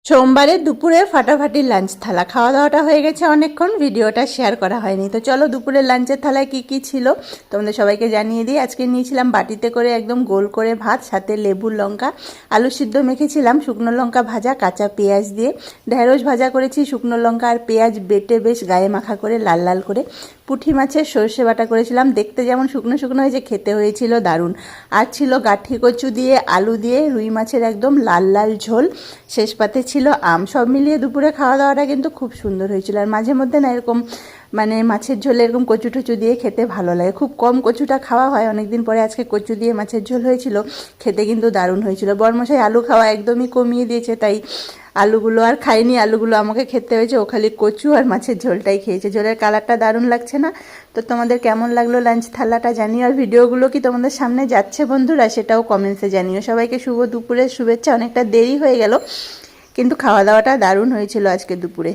সোমবারে দুপুরে ফাটাফাটি লাঞ্চ থালা খাওয়া দাওয়াটা হয়ে গেছে অনেকক্ষণ, ভিডিওটা শেয়ার করা হয়নি। তো চলো দুপুরের লাঞ্চের থালায় কি কি ছিল তোমাদের সবাইকে জানিয়ে দিই। আজকে নিয়েছিলাম বাটিতে করে একদম গোল করে ভাত, সাথে লেবু লঙ্কা আলু সিদ্ধ মেখেছিলাম, শুকনো লঙ্কা ভাজা কাঁচা পেঁয়াজ দিয়ে, ঢেঁড়স ভাজা করেছি শুকনো লঙ্কা আর পেঁয়াজ বেটে বেশ গায়ে মাখা করে লাল লাল করে, পুঁটি মাছের সর্ষে বাটা করেছিলাম, দেখতে যেমন শুকনো শুকনো হয়েছে খেতে হয়েছিল দারুণ। আর ছিল গাঠি কচু দিয়ে আলু দিয়ে রুই মাছের একদম লাল লাল ঝোল, শেষ পাতে ছিল আম। সব মিলিয়ে দুপুরে খাওয়া দাওয়াটা কিন্তু খুব সুন্দর হয়েছিল। আর মাঝে মধ্যে না এরকম মানে মাছের ঝোল এরকম কচু টচু দিয়ে খেতে ভালো লাগে, খুব কম কচুটা খাওয়া হয়, অনেকদিন পরে আজকে কচু দিয়ে মাছের ঝোল হয়েছিল, খেতে কিন্তু দারুণ হয়েছিল। বরমশাই আলু খাওয়া একদমই কমিয়ে দিয়েছে, তাই আলুগুলো আর খাইনি, আলুগুলো আমাকে খেতে হয়েছে, ও খালি কচু আর মাছের ঝোলটাই খেয়েছে। ঝোলের কালারটা দারুণ লাগছে না? তো তোমাদের কেমন লাগলো লাঞ্চ থালাটা জানিও, আর ভিডিওগুলো কি তোমাদের সামনে যাচ্ছে বন্ধুরা সেটাও কমেন্টসে জানিও। সবাইকে শুভ দুপুরের শুভেচ্ছা। অনেকটা দেরি হয়ে গেল কিন্তু খাওয়া দাওয়াটা দারুণ হয়েছিল আজকে দুপুরে।